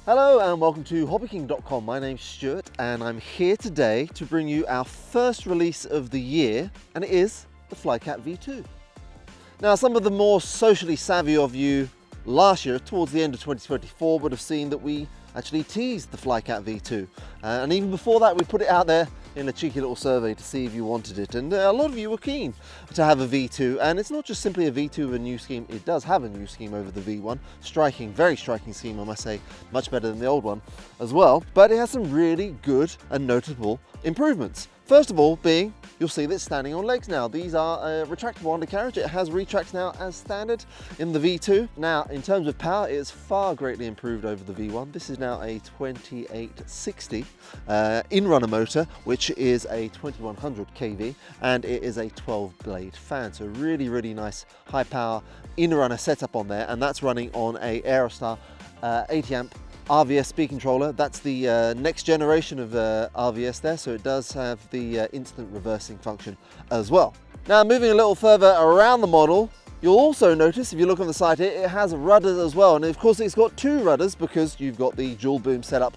Hello and welcome to hobbyking.com. My name's Stuart and I'm here today to bring you our first release of the year, and it is the Flycat V2. Now, some of the more socially savvy of you last year, towards the end of 2024, would have seen that we actually teased the Flycat V2. And even before that, we put it out there in a cheeky little survey to see if you wanted it. And a lot of you were keen to have a V2. And it's not just simply a V2 with a new scheme. It does have a new scheme over the V1. Striking, very striking scheme, I must say. Much better than the old one as well. But it has some really good and notable improvements. First of all being, you'll see that it's standing on legs now. These are a retractable undercarriage. It has retracts now as standard in the V2. Now, in terms of power, it is far greatly improved over the V1. This is now a 2860 inrunner motor, which is a 2100 kV, and it is a 12-blade fan. So really, really nice high power inrunner setup on there, and that's running on a Aerostar 80 amp RVS speed controller. That's the next generation of RVS there, so it does have the instant reversing function as well. Now, moving a little further around the model, you'll also notice, if you look on the side here, it has rudders as well. And of course, it's got two rudders because you've got the dual boom setup,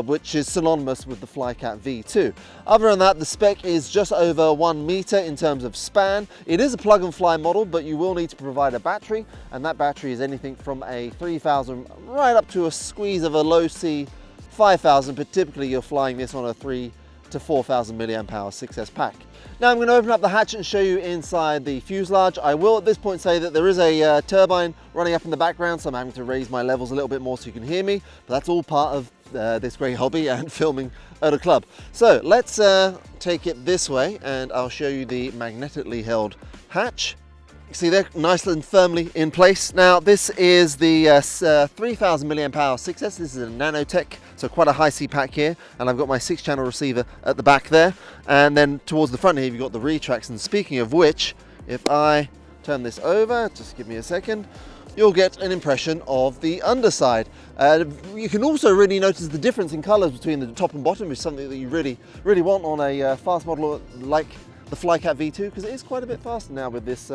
which is synonymous with the Flycat V2. Other than that, the spec is just over 1 meter in terms of span. It is a plug and fly model, but you will need to provide a battery, and that battery is anything from a 3000 right up to a squeeze of a low C 5000, but typically you're flying this on a 3 to 4000 milliamp hour 6S pack. Now I'm going to open up the hatch and show you inside the fuselage. I will at this point say that there is a turbine running up in the background, so I'm having to raise my levels a little bit more so you can hear me, but that's all part of this great hobby and filming at a club. So let's take it this way and I'll show you the magnetically held hatch. You see they're nice and firmly in place. Now this is the 3000 milliamp hour 6S. This is a nanotech, so quite a high C pack here, and I've got my 6-channel receiver at the back there, and then towards the front here you've got the retracts. And speaking of which, if I turn this over, just give me a second, you'll get an impression of the underside. You can also really notice the difference in colors between the top and bottom, which is something that you really want on a fast model like the Flycat V2, because it is quite a bit faster now with this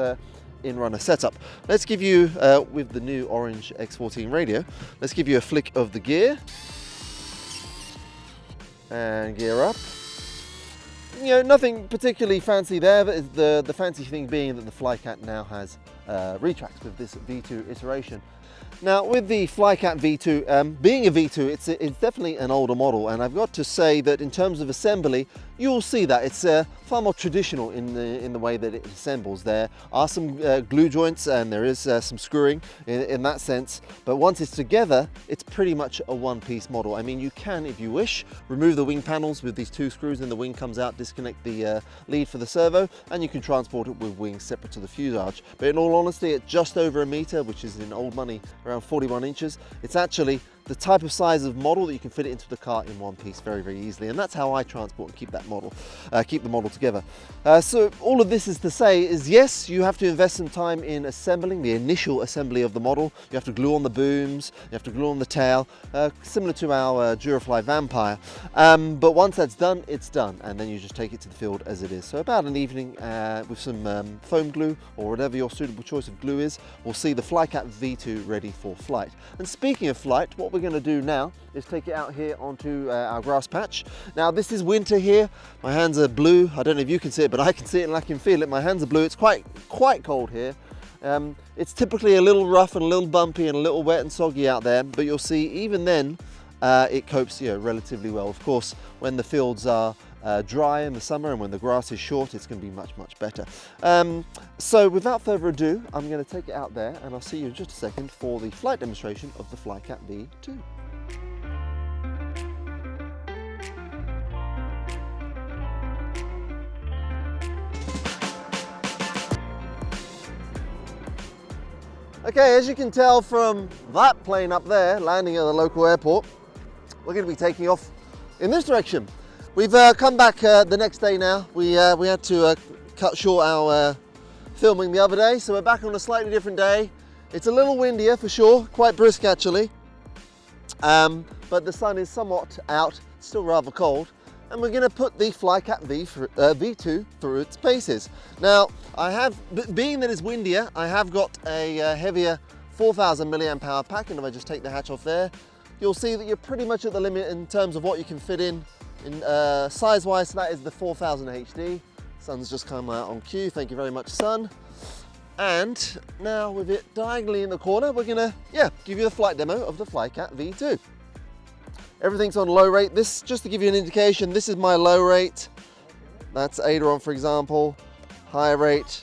inrunner setup. Let's give you, with the new orange X14 radio, let's give you a flick of the gear. And gear up. You know, nothing particularly fancy there, but the fancy thing being that the Flycat now has retracts with this V2 iteration. Now, with the Flycat V2, being a V2, it's definitely an older model, and I've got to say that in terms of assembly, you'll see that it's far more traditional in the way that it assembles. There are some glue joints and there is some screwing in that sense, but once it's together, it's pretty much a one-piece model. I mean, you can, if you wish, remove the wing panels with these 2 screws, and the wing comes out, disconnect the lead for the servo, and you can transport it with wings separate to the fuselage. But in all honesty, at just over a meter, which is in old money around 41 inches, it's actually the type of size of model that you can fit it into the car in one piece very, very easily. And that's how I transport and keep the model together. So all of this is to say is, yes, you have to invest some time in assembling the initial assembly of the model. You have to glue on the booms, you have to glue on the tail, similar to our Durafly Vampire. But once that's done, it's done. And then you just take it to the field as it is. So about an evening with some foam glue or whatever your suitable choice of glue is, we'll see the Flycat V2 ready for flight. And speaking of flight, what we're going to do now is take it out here onto our grass patch. Now this is winter here. My hands are blue. I don't know if you can see it, but I can see it and I can feel it. My hands are blue. It's quite cold here. It's typically a little rough and a little bumpy and a little wet and soggy out there, but you'll see even then it copes relatively well. Of course, when the fields are dry in the summer and when the grass is short, it's going to be much, much better. So without further ado, I'm going to take it out there and I'll see you in just a second for the flight demonstration of the Flycat V2. Okay, as you can tell from that plane up there landing at the local airport, we're going to be taking off in this direction. We've come back the next day now. We had to cut short our filming the other day, so we're back on a slightly different day. It's a little windier for sure, quite brisk actually, but the sun is somewhat out, still rather cold, and we're going to put the Flycat V2 through its paces. Now, being that it's windier, I have got a heavier 4000 milliamp hour pack, and if I just take the hatch off there, you'll see that you're pretty much at the limit in terms of what you can fit in size-wise. So that is the 4000 HD. Sun's just come out on cue. Thank you very much, Sun. And now with it diagonally in the corner, we're gonna, give you a flight demo of the Flycat V2. Everything's on low rate. This, just to give you an indication, this is my low rate. That's aileron, for example. High rate.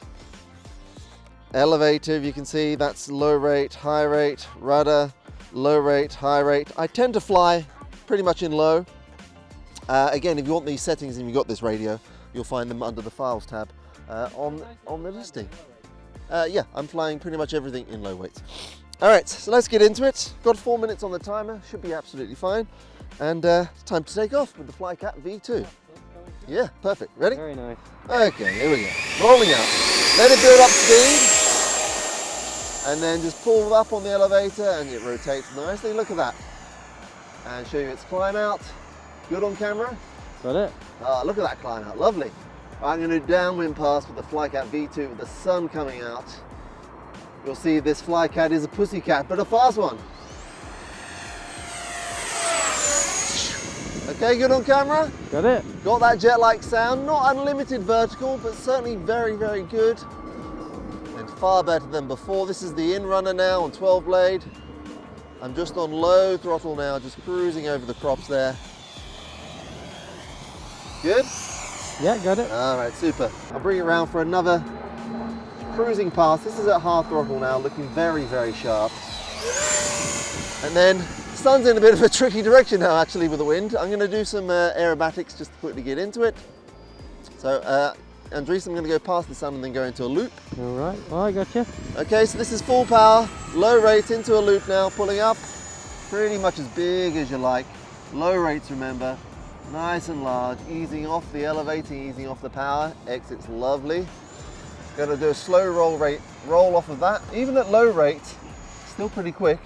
Elevator, you can see, that's low rate, high rate, rudder, low rate, high rate. I tend to fly pretty much in low. Again, if you want these settings and you've got this radio, you'll find them under the Files tab on the listing. Yeah, I'm flying pretty much everything in low weights. All right, so let's get into it. Got 4 minutes on the timer, should be absolutely fine. And it's time to take off with the Flycat V2. Yeah, perfect. Ready? Very nice. Okay, here we go. Rolling out. Let it build up speed. And then just pull up on the elevator and it rotates nicely. Look at that. And show you its climb out. Good on camera? Got it. Oh, look at that climb out, lovely. I'm going to do downwind pass with the Flycat V2 with the sun coming out. You'll see this Flycat is a pussycat, but a fast one. Okay, good on camera? Got it. Got that jet-like sound, not unlimited vertical, but certainly very, very good. And far better than before. This is the inrunner now on 12 blade. I'm just on low throttle now, just cruising over the crops there. Good? Yeah, got it. All right, super. I'll bring it around for another cruising pass. This is at half throttle now, looking very, very sharp. And then the sun's in a bit of a tricky direction now, actually, with the wind. I'm going to do some aerobatics just to quickly get into it. So, Andres, I'm going to go past the sun and then go into a loop. All right, well, I got you. Okay, so this is full power, low rate into a loop now, pulling up. Pretty much as big as you like. Low rates, remember. Nice and large, easing off the elevator, easing off the power. Exit's lovely. Gonna do a slow roll off of that. Even at low rate, still pretty quick.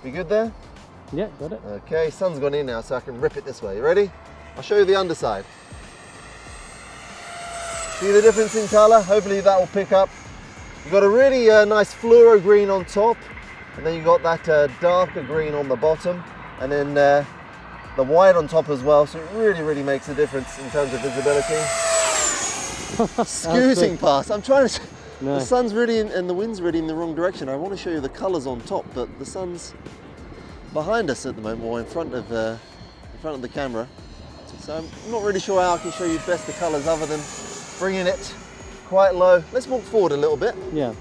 We good there? Yeah, got it. Okay, sun's gone in now, so I can rip it this way. You ready? I'll show you the underside. See the difference in color? Hopefully that will pick up. You've got a really nice fluoro green on top, and then you've got that darker green on the bottom, and then the white on top as well, so it really, really makes a difference in terms of visibility. Scooting past. I'm trying to... No. The sun's really in, and the wind's really in the wrong direction. I want to show you the colours on top, but the sun's behind us at the moment, or in front of the camera. So I'm not really sure how I can show you best the colours other than bringing it quite low. Let's walk forward a little bit. Yeah.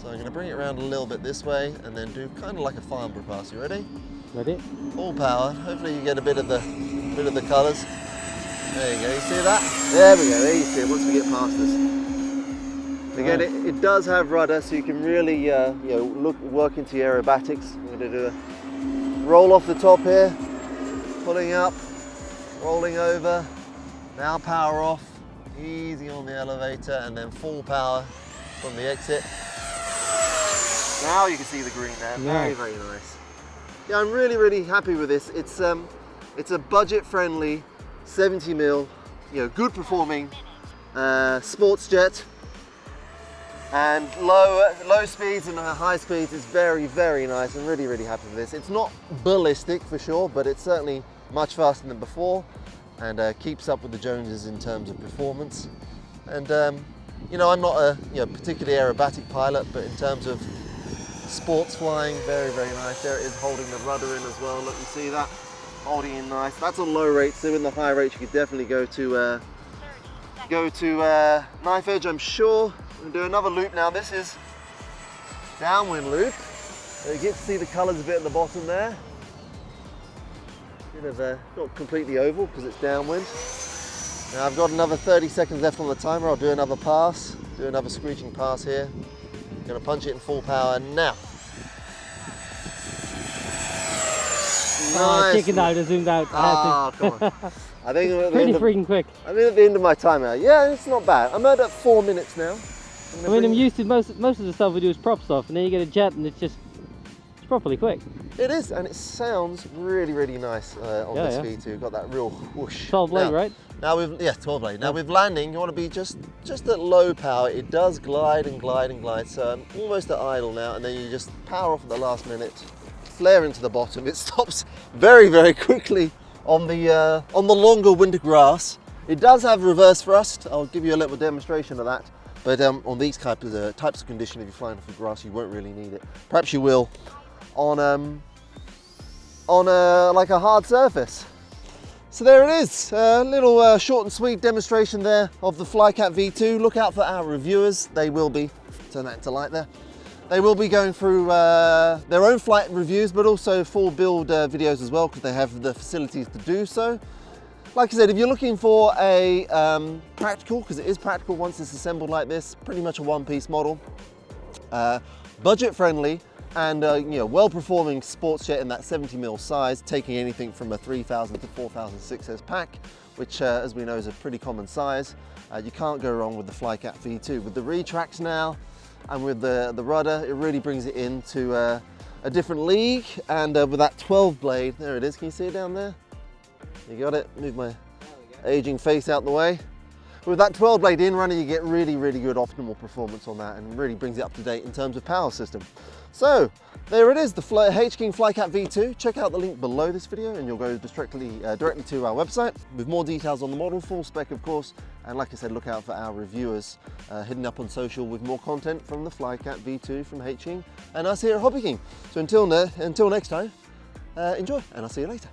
So I'm going to bring it around a little bit this way and then do kind of like a farmer pass. You ready? Ready? Full power. Hopefully you get a bit of the colours. There you go. You see that? There we go. There you see it. Once we get past this. Again, it does have rudder, so you can really work into your aerobatics. I'm going to do a roll off the top here, pulling up, rolling over. Now power off. Easy on the elevator, and then full power from the exit. Now you can see the green there. Very, very nice. Yeah, I'm really, really happy with this. It's a budget-friendly 70mm, good performing sports jet, and low speeds and high speeds is very, very nice. I'm really, really happy with this. It's not ballistic for sure, but it's certainly much faster than before, and keeps up with the Joneses in terms of performance. And I'm not a particularly aerobatic pilot, but in terms of sports flying, very, very nice. There it is, holding the rudder in as well. Look, you see that? Holding in nice. That's on low rate, so in the high rate you could definitely go to knife edge, I'm sure. I'm going to do another loop now. This is downwind loop. So you get to see the colours a bit at the bottom there. Bit of not completely oval because it's downwind. Now I've got another 30 seconds left on the timer. I'll do another pass, do another screeching pass here. I'm going to punch it in full power now. Nice. Chickened out, I zoomed out. Oh, come on. I think I'm at pretty freaking quick. I'm at the end of my timer. Yeah, it's not bad. I'm at 4 minutes now. I'm used to most of the stuff we do is prop stuff, and then you get a jet and it's properly quick. It is, and it sounds really, really nice on this V2. Got that real whoosh. 12 blade, right? Now 12 blade. Now with landing, you want to be just at low power. It does glide and glide and glide, so I'm almost at idle now, and then you just power off at the last minute. flare into the bottom. It stops very, very quickly on the longer winter grass. It does have reverse thrust. I'll give you a little demonstration of that. But on these types of condition, if you're flying off the grass, you won't really need it. Perhaps you will on like a hard surface. So there it is, a little short and sweet demonstration there of the Flycat V2. Look out for our reviewers. They will be, turn that into light there. They will be going through their own flight reviews, but also full build videos as well, because they have the facilities to do so. Like I said, if you're looking for a practical, because it is practical once it's assembled like this, pretty much a one-piece model, budget friendly, and you know, well-performing sports jet in that 70mm size, taking anything from a 3000 to 4006S pack, which as we know is a pretty common size. You can't go wrong with the Flycat V2. With the retracts now and with the rudder, it really brings it into a different league. And with that 12 blade, there it is, can you see it down there? You got it, move my aging face out the way. With that 12 blade inrunner, you get really, really good optimal performance on that, and really brings it up to date in terms of power system. So there it is, the H-King Flycat V2. Check out the link below this video and you'll go directly to our website with more details on the model, full spec of course. And like I said, look out for our reviewers hitting up on social with more content from the Flycat V2 from H-King and us here at Hobby King. So until next time, enjoy, and I'll see you later.